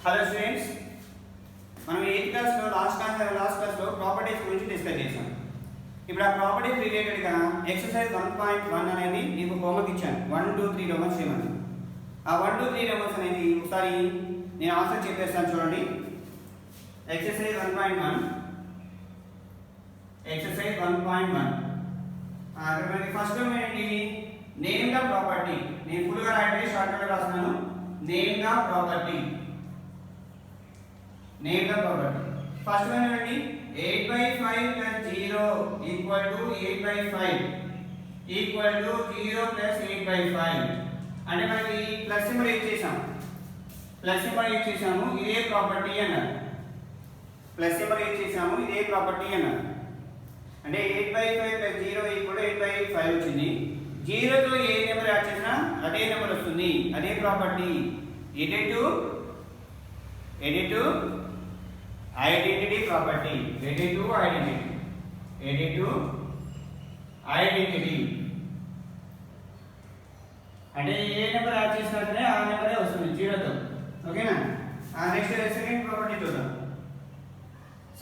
Hello students, మనం 8th క్లాస్లో last క్లాస్లో ప్రాపర్టీస్ గురించి డిస్కస్ చేసాం. ఇప్పుడు ఆ ప్రాపర్టీస్ రిలేటెడ్గా ఎక్సర్సైజ్ 1.1 అనేది మీకు హోంవర్క్ ఇచ్చాను. 1, 2, 3 రోమన్స్ చేయమని. ఆ 1, 2, 3 రోమన్స్ అనేది ఒకసారి నేను ఆన్సర్ చెప్పేస్తాను చూడండి. ఎక్సర్సైజ్ 1.1 ఎక్సర్సైజ్ 1.1 ఫస్ట్ ఏంటి? Name the property. నేను ఫుల్గా రాయట్లేదు, షార్ట్కట్లో రాస్తున్నాను. Name the property. Name the property. First one ఏంటి? 8/5 plus 0 equal to 8/5 equal to 0 plus 8/5. అంటే మనకి ప్లస్ సింబల్ ఇచ్చేసాము. ఇదే ప్రాపర్టీ అన్నారు. ప్లస్ సింబల్ ఇచ్చేసాము, ఇదే ప్రాపర్టీ అన్నారు. అంటే 8/5 plus 0 equal to 8/5 వచ్చింది. 0 తో ఏ నెంబర్ యాడ్ చేసినా అదే నెంబర్ వస్తుంది. అదే property. Additive identity property. Additive identity అంటే ఏ నెంబర్ యాడ్ చేసినా ఆ నెంబరే వస్తుంది 0 తో. ఓకేనా? నెక్స్ట్ సెకండ్ ప్రాపర్టీ చూద్దాం.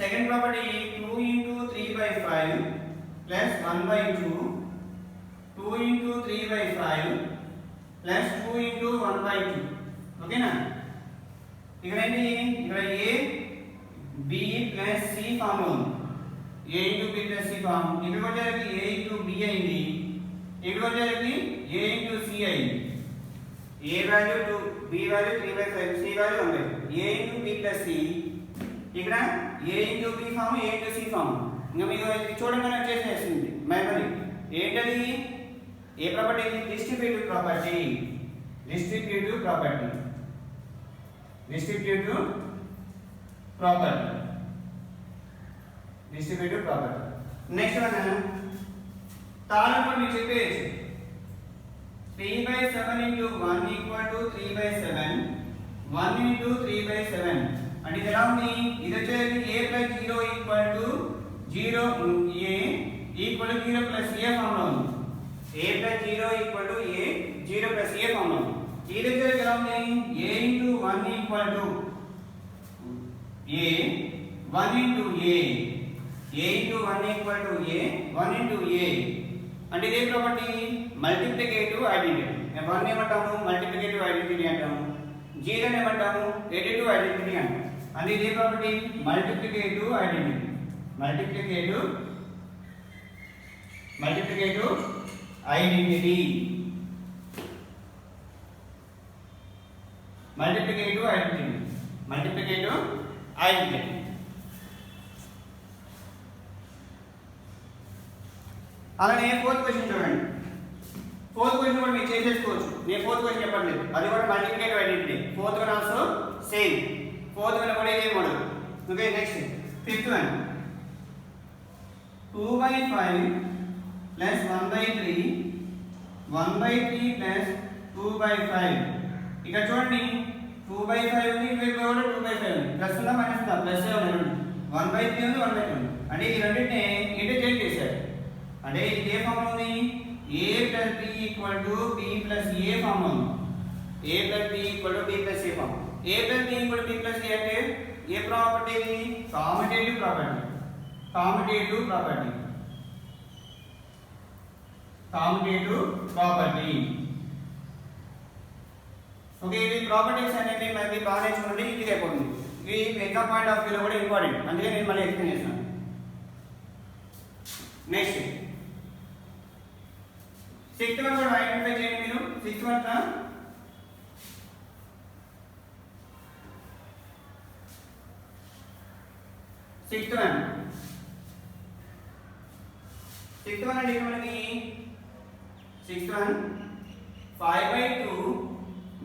Second property 2 into 3/5 plus 1/2 2 into 3/5 plus 2 into 1/2. ఓకేనా? ఇక్కడ ఏంటి? ఇక్కడ a b plus c form లో ఉంది. a into b plus c form. ఇక్కడ వచ్చేసరికి a into b అయింది. ఇక్కడ వచ్చేసరికి a into c అయింది. a value 2, b value 3/5, c value 1/2. a into b plus c. ఇక్కడ a into b form, a into c form. ఇంకా మీకు చూడగానే వచ్చేసేసింది మెమరీ. ఏంటది? ఏ property? Distributive property. Next one తాళం కూడా మీకు చెప్పేసి 3/7 into 1 equal to 3/7 1 into 3/7 అంటే ఇది ఎలా ఉంది? ఇది వచ్చేది a plus 0 equal to 0 a equal to 0 plus a form లో ఉంది. a plus 0 equal to a 0 plus a form లో ఉంది. ఇది వచ్చేది ఎలా ఉంది? a into 1 equal to a 1 into a into 1 equal to a 1 into a అంటే ఇదే ప్రాపర్టీ మల్టిప్లికేటివ్ ఐడెంటిటీ. 1 ఏమంటాము? మల్టిప్లికేటివ్ ఐడెంటిటీ అంటాము. 0 ఏమంటాము? ఎడిటివ్ ఐడెంటిటీ అంటాము. అంటే ఇదే property multiplicative identity. Multiplicative identity. అలానే ఫోర్త్ క్వశ్చన్ చూడండి. ఫోర్త్ క్వశ్చన్ కూడా మీరు చేసేసుకోవచ్చు. నేను ఫోర్త్ క్వశ్చన్ చెప్పట్లేదు, అది కూడా multiplicative identity. Fourth one also same. Fourth one కూడా ఇదే model. Okay, next fifth one 2/5 plus 1/3 1/3 plus 2/5. ఇక్కడ చూడండి 2/5 ఉంది, ఇక్కడ కూడా 2/5 ఉంది. ప్లస్ ఉందా మైనస్ ఉందా? ప్లస్ ఉంది. 1/3 ఉంది, 1/3 ఉంది. అంటే ఈ రెండింటిని ఇంటర్చేంజ్ చేశారు. అంటే ఇది ఏ ఫామ్ లో ఉంది? a plus b equal to b plus a form లో ఉంది. a plus b equal to b plus a form. a plus b equal to b plus a అంటే ఏ ప్రాపర్టీ? Commutative property. ఓకే, ఇది ప్రాపర్టీస్ అనేది మనకి బాగా నేర్చుకుంటే ఈజీగా అయిపోతుంది. ఇవి ఎగ్జామ్ పాయింట్ ఆఫ్ వ్యూలో కూడా ఇంపార్టెంట్. అందుకే నేను మళ్ళీ ఎక్స్ప్లెయిన్ చేస్తాను. నెక్స్ట్ సిక్స్త్ వన్ కూడా ఐడెంటిఫై చేయండి మీరు. సిక్స్త్ వన్ అంటే మనకి 5/2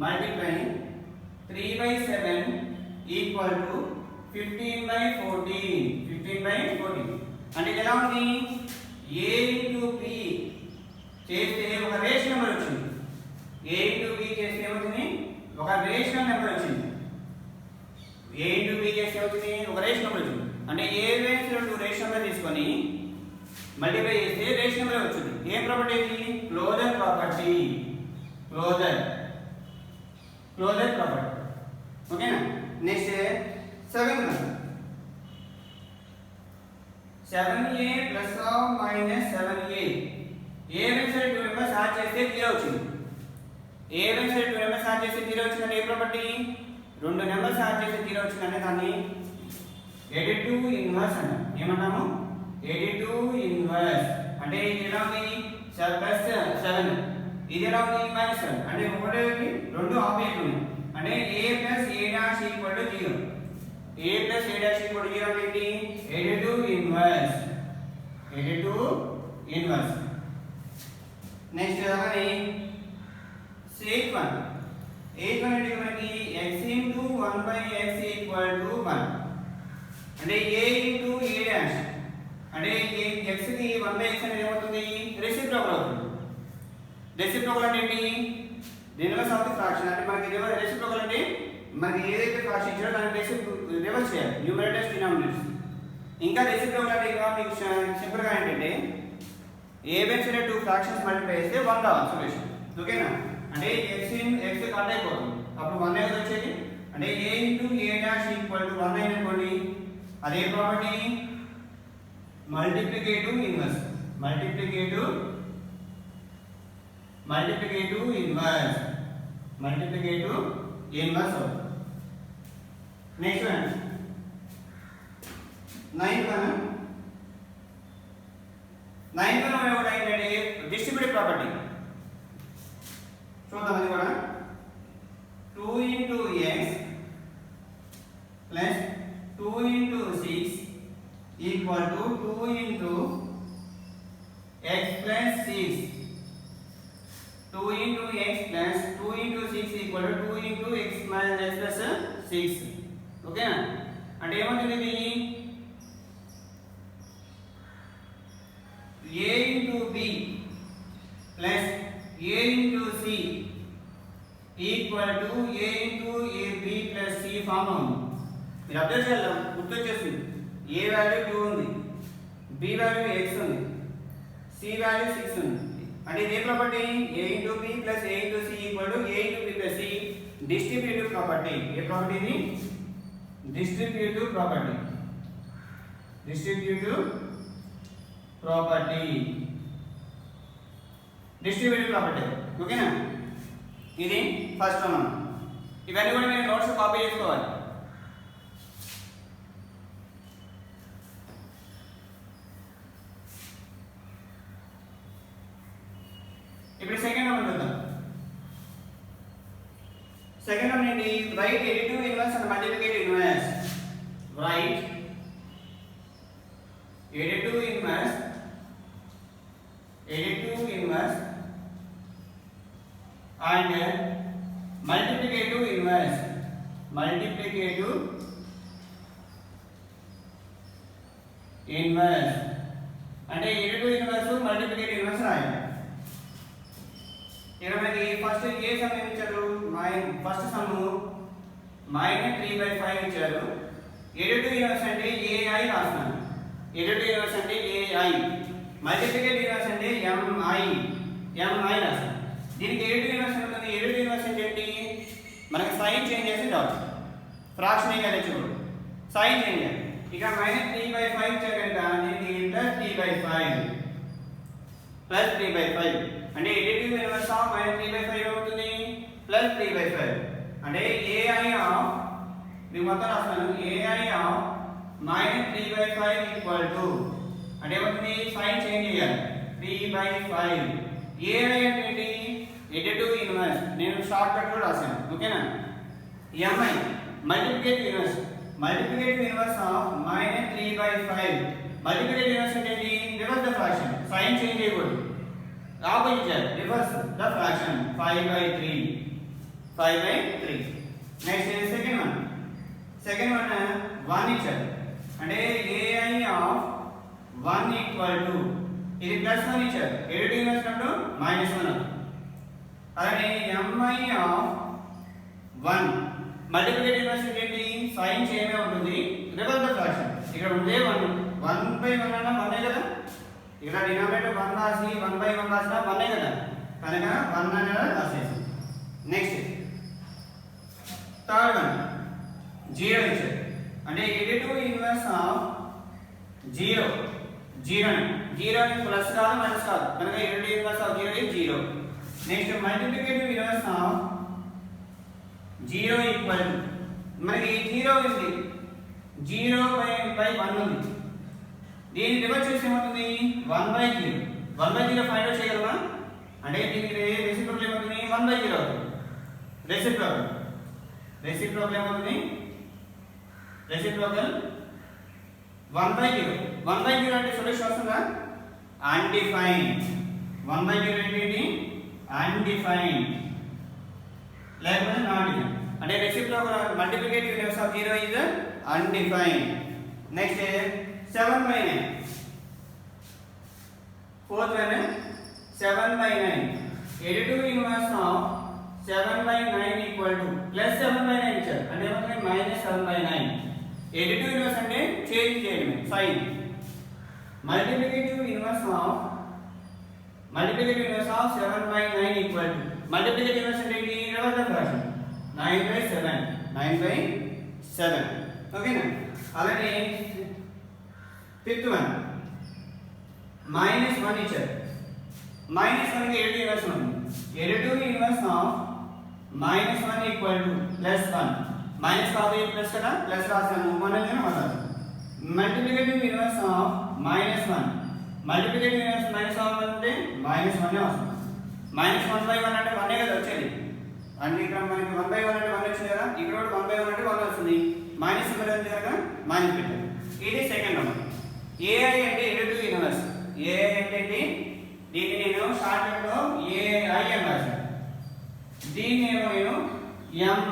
multiply 3/7 equal to 15/14 అంటే ఎలా ఉంది? a into b చేస్తే ఒక రేషనల్ నెంబర్ వచ్చింది. a into b చేస్తే ఏమవుతుంది? ఒక రేషనల్ నెంబర్ వచ్చింది. అంటే ఏ రేషనల్ 2 రేషనల్ నెంబర్ తీసుకొని మల్టిప్లై చేస్తే రేషనల్ నెంబర్ వచ్చింది. ఏ ప్రాపర్టీ ఇది? Closure property. ఓకేనా? Next 7 1 7a plus or minus 7a ఏ వెంచర్ 2 నెంబర్స్ యాడ్ చేస్తే 0 వచ్చింది. ఏ వెంచర్ 2 నెంబర్స్ యాడ్ చేస్తే 0 వచ్చిందంటే ఏ ప్రాపర్టీ? రెండు నెంబర్స్ యాడ్ చేస్తే 0 వచ్చిందంటే దాన్ని ఎడిటివ్ ఇన్వర్స్ అంటాం. ఏమంటాము? Additive inverse. అంటే ఇది ఎలా ఉంది? 7 ప్లస్ 7 ఇది ఎలా ఉంది? మైనస్ 7 అంటే ఒకటి రెండు ఆబ్జెక్ట్ ఉన్నాయి. అంటే a plus a dash equal to 0. a plus a dash equal to 0 అంటే ఏంటి? Additive inverse. Additive inverse. Next అలానే 8 1 8 1 అంటే మనకి x into 1 by x equal to 1 అంటే a into a డాష్ అంటే x కి 1 by x అనేది ఏమవుతుంది? రెసిప్రోకల్ అవుతుంది. రెసిప్రోకల్ అంటే ఏంటి? Inverse of the fraction. అంటే మనకి రెసిప్రోకల్ అంటే మనకి ఏదైతే ఫ్రాక్షన్ ఇచ్చారో దాన్ని రివర్స్ చేయాలి, న్యూమరేటర్స్ డినామినేటర్స్. ఇంకా రెసిప్రోకల్ అంటే ఇంకా మీకు సింపుల్ గా ఏంటంటే ఏ బేస్ 2 ఫ్రాక్షన్స్ మల్టిప్లై చేస్తే 1 రావాలి సొల్యూషన్. ఓకేనా? అంటే x కట్ అయిపోతుంది, అప్పుడు 1 అనేది వచ్చేది. అంటే a into a dash equal to 1 అనుకోండి. అదే property multiplicative inverse. Multiplicative inverse. Multiplicative inverse అవుతుంది. నెక్స్ట్ వన్ 9 1 కూడా ఏంటంటే డిస్ట్రిబ్యూటివ్ ప్రాపర్టీ. చూద్దాం అది కూడా. 2 into x plus 2 into 6 equal to 2 into x plus 6. 2 into x plus 2 into 6 equal to 2 into x minus x plus 6. ఓకేనా? అంటే ఏమవుతుంది ఇది? a into b plus a into c equal to a into a b plus c form ఉంది. మీరు observe చేయాలి, గుర్తొచ్చేసింది. a value 2 ఉంది, b value x ఉంది, c value 6 ఉంది. అంటే ఇదే property a into b plus a into c equal to a into b plus c distributive property. ఏ property ఇది? Distributive property. Distributive property. ఓకేనా? ఇది ఫస్ట్ వన్. ఇవన్నీ కూడా మీరు నోట్స్ కాపీ చేసుకోవాలి. ఇప్పుడు సెకండ్ వన్ చూద్దాం. సెకండ్ వన్ ఏంటి? Right additive inverse and multiplicative inverse. Right additive inverse and multiplicative inverse. అంటే ఎడిటివ్ ఇన్వర్స్ మల్టిప్లికేటివ్ ఇన్వర్స్ రాయాలి. ఇక్కడ మనకి ఫస్ట్ ఏ సమ్ ఇచ్చారు? ఫస్ట్ సమ్ -3/5 ఇచ్చారు. ఎడిటివ్ ఇన్వర్స్ అంటే ai రాస్తాను. ఎడిటివ్ ఇన్వర్స్ అంటే ai, మల్టిప్లికేటివ్ ఇన్వర్స్ అంటే mi రాస్తాను. దీనికి ఎడిటివ్ ఇన్వర్స్ ఉంటుంది. ఎడిటివ్ ఇన్వర్స్ అంటే ఏంటి? మనకి సైన్ చేంజ్ చేసి రావచ్చు. ఫ్రాక్షన్ ఏం చూడు, సైన్ చేంజ్ చేయాలి. ఇక -3/5 ఇచ్చారు కనుక దీనికి +3/5 అంటే ఎడిటివ్ ఇన్వర్స్ ఆఫ్ -3/5 అవుతుంది +3/5. అంటే ai ఆఫ్ మీకు మొత్తం రాస్తాను. ai ఆఫ్ -3/5 ఈక్వల్ టు అంటే ఏమవుతుంది? సైన్ చేంజ్ చేయాలి. 3/5. ai అంటే ఏంటి? Additive inverse. నేను షార్ట్ కట్ కూడా రాశాను. ఓకేనా? mi multiplicative inverse. Multiplicative inverse of -3/5. Multiplicative inverse అంటే ఏంటి? Reverse the fraction. Sign change చేయకూడదు, ఆపోజిట్ చేయాలి. Reverse the fraction. 5/3. Next second one 1 ఇచ్చారు. అంటే ai ఆఫ్ 1 ఈక్వల్ టు ఇది +1 ఇచ్చారు. ఎడిటివ్ ఇన్వర్స్ అంటే -1 అవుతుంది. అలానే mi ఆఫ్ 1 మల్టిప్లికేటివ్ ఇన్వర్స్ ఏంటి? సైన్ చేంజ్ ఉంటుంది, రివర్స్ ద ఫ్రాక్షన్. ఇక్కడ ఉండే 1/1 అన్న 1 కదా. ఇక్కడ డినామినేటర్ 1 రాసి 1/1 రాసినా 1 కదా, కనుక 1 అనేది రాసేసి. నెక్స్ట్ థర్డ్ వన్ జీరో ఇచ్చారు అంటే additive inverse of zero zero zero plus కాదు మైనస్ కాదు కనుక additive inverse of zero is zero next multiplicative inverse of zero equal మనకి జీరో ఉంది జీరో బై 1 ఉంది దీన్ని రివర్స్ చేస్తే ఏమవుతుంది 1/0 1/0 ఫైండ్ అవుట్ చేయగలమా అంటే దీనికి రెసిప్రోకల్ ఏమవుతుంది 1/0 అవుతుంది రెసిప్రోకల్ ఏమవుతుంది రెసిప్రోకల్ 1/0 1/0 అంటే సొల్యూషన్ వస్తుందా అన్డిఫైన్డ్ 1/0 ఏంటి అన్డిఫైన్డ్ లేకపోతే నాట్ డిఫైన్డ్ అంటే reciprocal multiplicative inverse of 0 is undefined next 7/9 fourth one 7/9 additive inverse of 7/9 equal to plus 7/9 ఇచ్చారు అంటే ఏమవుతుంది మైనస్ 7/9 additive inverse అంటే చేంజ్ చేయడమే sign multiplicative inverse of 7/9 equal to multiplicative inverse అంటే ఏంటి రివర్స్ ద ఫ్రాక్షన్ 9/7 ఓకేనా అలాగే ఫిఫ్త్ వన్ -1 ఇచ్చారు -1 కి ఎడిటివ్ ఇన్వర్స్ ఉంది additive inverse of -1 equal to +1 minus కాదు ప్లస్ కదా ప్లస్ రాసాము 1 అని రాసాము multiplicative inverse of -1 multiplicative inverse -1 అంటే -1 వస్తుంది -1/1 అంటే 1 కదా వచ్చేది అంటే ఇక్కడ మనకి 1/1 అంటే 1 వచ్చింది కదా ఇక్కడ కూడా 1/1 అంటే 1 వస్తుంది మైనస్ సింబల్ ఉంది కనుక మైనస్ పెట్టారు ఇది సెకండ్ నెంబర్ AI అంటే ఎడిటివ్ ఇన్వర్స్ AI అంటే దీన్ని నేను షార్ట్ కట్ లో AI అని రాశాను దీన్ని ఏమో నేను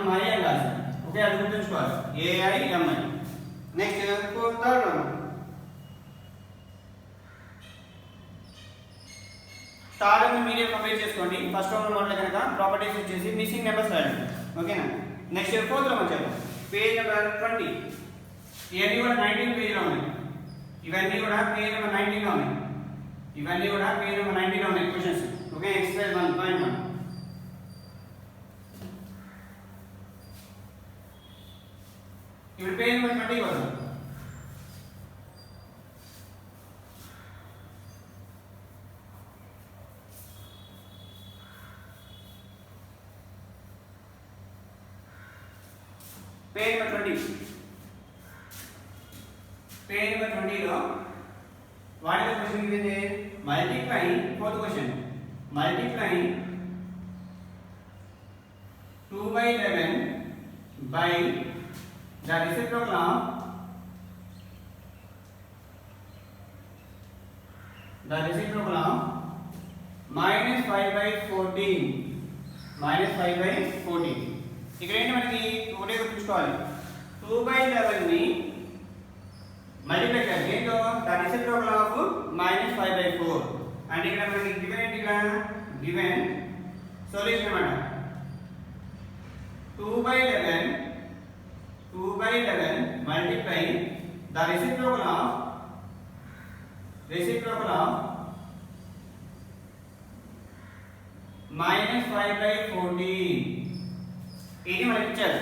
MI అని రాశాను ఓకే అది గుర్తుంచుకోవాలి AI MI next third one third one మీరే కంప్లీట్ చేసుకోండి ఫస్ట్ వన్ మోడల్ కనుక ప్రాపర్టీస్ వచ్చేసి మిస్సింగ్ నెంబర్స్ రాయండి ఓకేనా నెక్స్ట్ ఫోర్త్ వన్ వచ్చాము పేజ్ నెంబర్ 20 ఇవన్నీ కూడా 19 పేజ్ లో ఉన్నాయి ఇవన్నీ కూడా పేజ్ నెంబర్ 19 లో ఉన్నాయి ఇవన్నీ కూడా పేజ్ నెంబర్ 19 లో ఉన్నాయి క్వశ్చన్స్ ఓకే ఎక్సర్సైజ్ 1.1 ఇప్పుడు పేజ్ నెంబర్ 20 వద్దాం పేజ్ నెంబర్ 20 లో what is the question given multiply fourth question multiply 2/11 by the reciprocal of -5/14 ఇక్కడ ఏంటి మనకి ఒకటే గుర్తుంచుకోవాలి 2/11 ని మల్టిప్లై చేయాలి ఏంటో ద రెసిప్రోకల్ ఆఫ్ -5/4 అంటే ఇక్కడ మనకి గివెన్ ఏంటి ఇక్కడ గివెన్ సొల్యూషన్ అన్నమాట 2/11 multiply the reciprocal of -5/14 ఇది మనకి ఇచ్చారు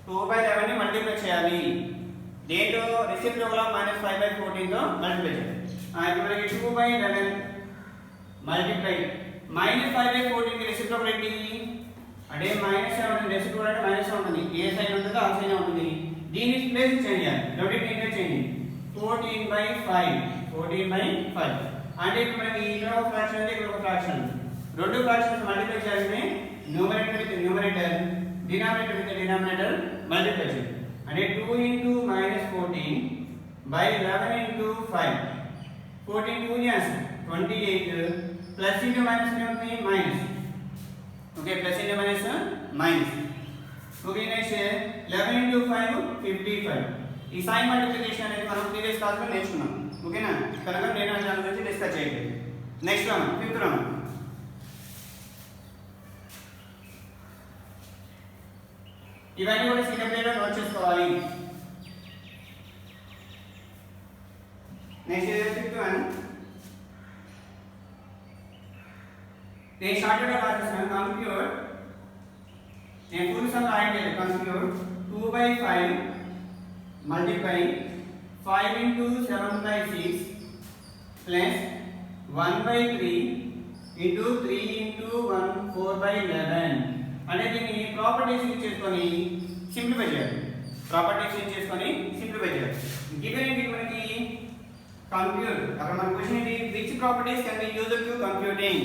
2/11 ని మల్టిప్లై చేయాలి దేంతో రెసిప్రోకల్ ఆఫ్ -5/14 తో మల్టిప్లై చేయాలి ఇప్పుడు మనకి 2/11 మల్టిప్లై -5/14 కి రెసిప్రోకల్ ఏంటి అంటే మైనస్ ఉంటుంది రెసిప్రోకల్ అంటే మైనస్ ఉంటుంది ఏ సైడ్ ఉంటుందో ఆ సైడ్ ఉంటుంది దీన్ని ప్లేస్ చేంజ్ చేయాలి రెండింటిని ఇంటర్ చేయండి 14/5 అంటే ఇప్పుడు మనకి ఇక్కడ ఒక ఫ్రాక్షన్ ఉంది ఇక్కడ ఒక ఫ్రాక్షన్ ఉంది రెండు ఫ్రాక్షన్స్ మల్టిప్లై చేయాలంటే numerator with numerator denominator with denominator multiply చేయాలి అంటే 2 * -14/11 * 5 14 2 * 28 ప్లస్ ఇంటూ మైనస్ ఏమవుతుంది minus okay plus into minus minus okay next 11 * 5 55 ఈ సైన్ మల్టిప్లికేషన్ అనేది మనం ప్రీవియస్ క్లాస్ లో నేర్చుకున్నాం ఓకేనా కనుక నేను దాని గురించి డిస్కస్ చేయండి నెక్స్ట్ వన్ ఫిఫ్త్ వన్ ఇవన్నీ కూడా సిటప్లేలో నోట్ చేసుకోవాలి నెక్స్ట్ ఫిఫ్త్ వన్ నేను షార్ట్ కట్ రాసేసాను కంప్యూటర్ నేను full some రాయట్లేదు computer 2/5 multiply 5 into 7/6 plus 1/3 into 3 into 1 4/11 అంటే దీన్ని ప్రాపర్టీస్ యూజ్ చేసుకొని సింప్లిఫై చేయాలి. ప్రాపర్టీస్ యూజ్ చేసుకొని సింప్లిఫై చేయాలి. గివెన్ ఏంటి మనకి కంప్యూట్ అక్కడ మన క్వశ్చన్ ఏంటి which properties can be used to computing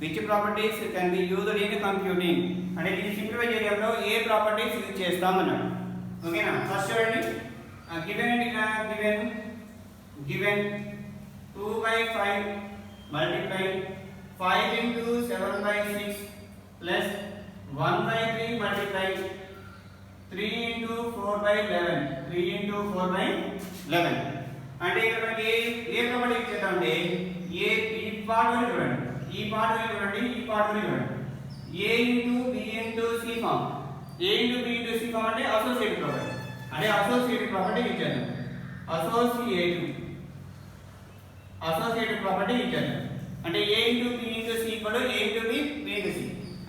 which properties can be used in computing అంటే దీన్ని సింప్లిఫై చేయడంలో ఏ ప్రాపర్టీస్ యూజ్ చేస్తామన్నాడు. ఓకేనా ఫస్ట్ చూడండి గివెన్ ఏంటి ఇక్కడ given 2/5 multiply 5 into 7/6 plus 1/3 multiply 3 into 4/11 3 into 4/11 అంటే ఇక్కడ మనకి ఏ ప్రాపర్టీ ఇచ్చేద్దామంటే ఏ ఈ పార్ట్ వరకు చూడండి ఈ పార్ట్ వరకు చూడండి ఈ పార్ట్ వరకు చూడండి a into b into c ఫామ్ a into b into c ఫామ్ అంటే అసోసియేటివ్ ప్రాపర్టీ అంటే అసోసియేటివ్ ప్రాపర్టీ ఇచ్చేద్దాం అసోసియేటివ్ ప్రాపర్టీ ఇచ్చేద్దాం అంటే a into b into c equal a into b b into c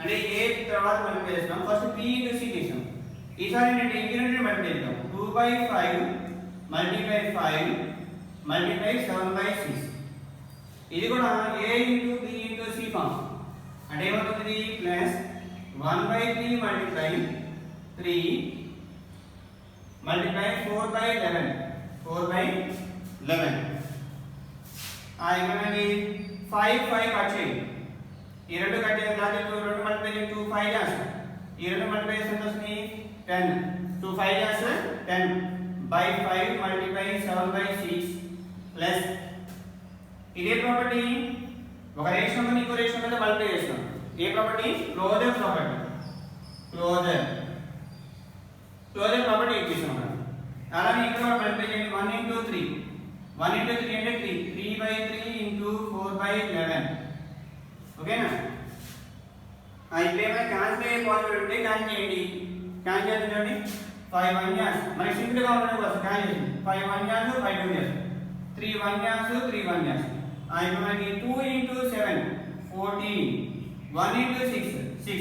అంటే a తర్వాత మనం చేస్తాం ఫస్ట్ b into c చేస్తాం ఈసారి ఏంటంటే ఈ రెండు మల్టిప్లై చేద్దాం 2/5 multiply 5 multiply 7/6 ఇది కూడా a into b into c ఫామ్ అంటే ఏమవుతుంది ప్లస్ 1/3 multiply 3 multiply 4/11 ఏమనండి 5 కట్ చేయండి ఈ రెండు కట్ చేసిన తర్వాత రెండు మల్టిప్లై చేసి 2 5 చేస్తాం ఈ రెండు మల్టిప్లై చేస్తే ఎంత వస్తుంది 10 2 5 చేస్తే 10/5 multiply 7/6 ప్లస్ ఇదే ప్రాపర్టీ ఒక రేషియో ని ఇంకో రేషియో మీద మల్టిప్లై చేస్తాం ఏ property closure property closure property ఇచ్చేసాం మనం అలానే ఇక్కడ మల్టిప్లై చేయండి 1 into 3 1 into 3 అంటే 3/3 into 4/11 ఓకేనా ఇప్పుడు ఏమైనా క్యాన్సిల్ పాయింట్ ఉంటే క్యాన్సిల్ చేయండి క్యాన్సిల్ చేయండి 5 1 యాస్ మనకి సింపుల్ గా ఉండడం కోసం క్యాన్సిల్ చేయండి 5 1 యాస్ 5 2 యాస్ 3 1 యాస్ 3 1 యాస్ ఇప్పుడు మనకి 2 into 7 14 1 into 6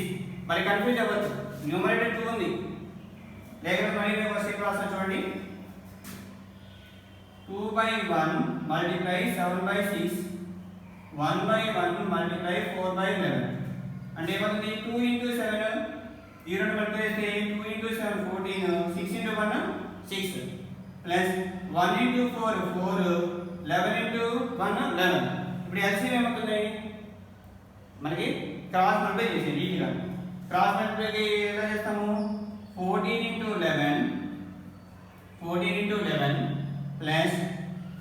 మరి కన్ఫ్యూజ్ అవ్వద్దు న్యూమరేటర్ 2 ఉంది లేకపోతే మరి ఒక స్టెప్ రాస్తాను చూడండి 2/1 multiply 7/6 1/1 multiply 4/11 అంటే ఏమవుతుంది 2 into 7 ఈ రెండు మల్టిప్లై చేస్తే 2 into 7 14 6 into 1 6 plus 1 into 4 4 11 into 1 11 ఇప్పుడు ఎల్సిఎం ఏమవుతుంది మనకి క్రాస్ మల్టిప్లై చేసేది ఈజీగా క్రాస్ మల్టిప్లై ఎలా చేస్తాము 14 into 11 ప్లస్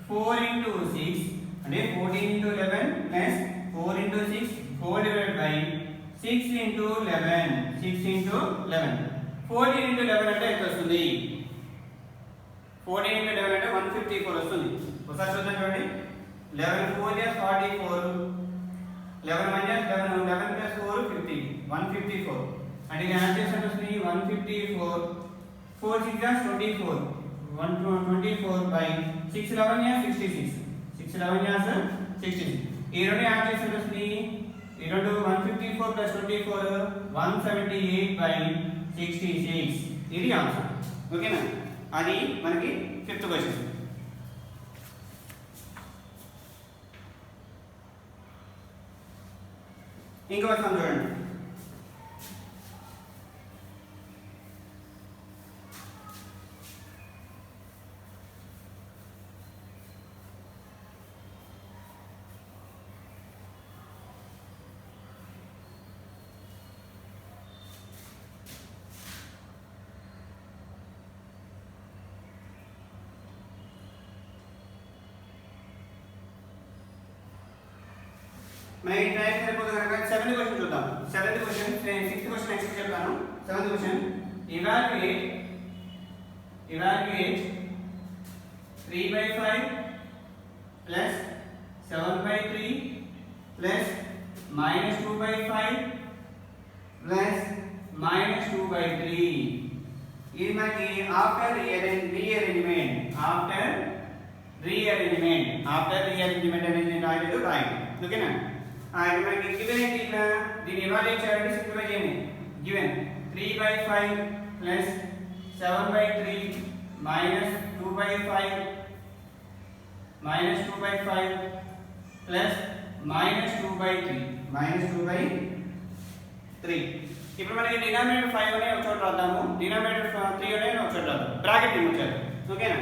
4 into 6 అంటే 14 into 11 plus 4 into 6 4 divided by 6 into 11 14 into 11 అంటే ఎంత వస్తుంది 14 into 11 అంటే 154 వస్తుంది ఒకసారి చూద్దాం చూడండి 11 4 is 44 11 minus 11 plus 4 50 154 అంటే ఇది ఆన్సర్ ఎంత వస్తుంది 154 4 6 is 24 124 by 6 11 is 66 6 11 is 66 ఈ రెండు ఆన్సర్ ఎంత వస్తుంది ఈ రెండు 154 plus 24 178 by 66 ఇది ఆన్సర్ ఓకేనా అది మనకి ఫిఫ్త్ క్వశ్చన్ ఇంకో క్వశ్చన్ చూడండి मैं टाइप సరిపోదు కనుక 7th క్వశ్చన్ చూద్దాం 7th question 6th question next చెప్తాను 7th question evaluate 3/5 plus 7/3 plus -2/5 plus -2/3 ఇది మనకి ఆఫ్టర్ రీఅరేంజ్మెంట్ అనేది రాయలేదు రాయండి ఓకేనా మనకి గివెన్ ఏంటి ఇక్కడ దీన్ని ఎవాల్యుయేట్ చేయాలంటే సింప్లిఫై చేయండి given 3/5 plus 7/3 minus 2/5 minus 2/5 plus minus 2/3 minus 2/3. ఇప్పుడు మనకి డినామినేటర్ 5 అనే ఒక చోట రాద్దాము, డినామినేటర్ 3 అనే ఒక చోట రాద్దాం, బ్రాకెట్ ఇచ్చారు. ఓకేనా?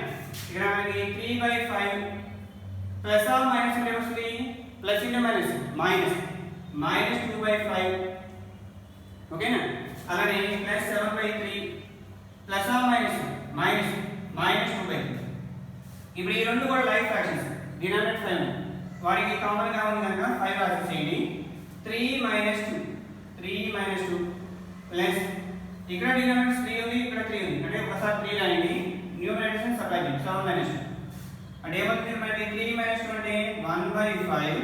ఇక్కడ మనకి 3/5 ప్లస్ ఆర్ మైనస్ అంటే వస్తుంది plus into minus minus minus 2/5. ఓకేనా? అలానే plus 7/3 plus or minus minus minus 2/3. ఇప్పుడు ఈ రెండు కూడా లైక్ ఫ్రాక్షన్స్, డినామినేటర్ 5 వాడికి కామన్ గా ఉంది కనుక 5 రాసేయండి. 3 minus 2 ప్లస్ ఇక్కడ డినామినేటర్ 3 ఉంది, ఇక్కడ 3 ఉంది, అంటే ఒకసారి 3 రాయండి, న్యూమరేటర్స్ సబ్ట్రాక్ట్ చేయండి. 7 minus 2 అంటే ఏమవుతుంది మనకి 3 minus 2 అంటే 1/5,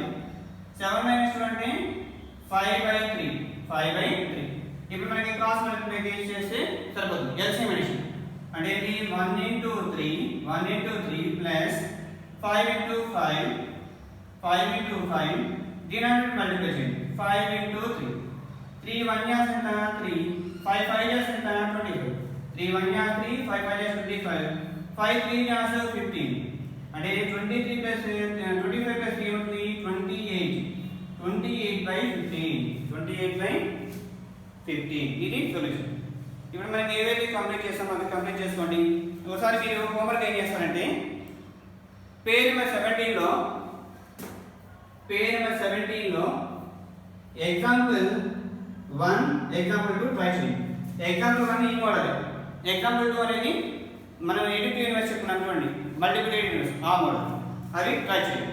7 minus 2 అంటే 5/3 5/3. ఇప్పుడు మనకి క్రాస్ మల్టిప్లై చేస్తే సరిపోతుంది. ఎల్సిఎం అడిషన్ అంటే ఇది 1 into 3 plus 5 into 5 denominator multiply చేయండి. 5 into 3 3 1 jas ఎంత 3 5 5 jas ఎంత 25 3 1 jas 3 5 5 jas 25 5 3 jas 15 అంటే 23 plus 25 plus 3 ఉంటుంది 28/15 ఇది సొల్యూషన్. ఇప్పుడు మనం ఏదైతే కంప్లీట్ చేస్తామో అది కంప్లీట్ చేసుకోండి. ఒకసారి మీరు హోంవర్క్ ఏం చేస్తారంటే పేజ్ నెంబర్ 17లో ఎగ్జాంపుల్ 1 ఎగ్జాంపుల్ 2 ట్రై చేయండి. ఎగ్జాంపుల్ 1 ఈ మోడల్, ఎగ్జాంపుల్ 2 అనేది మనం ఎడిట్ యూనివర్స్ చెప్పుకున్నాం చూడండి, మల్టిపుల్ యూనివర్స్ ఆ మోడల్, అవి ట్రై చేయండి.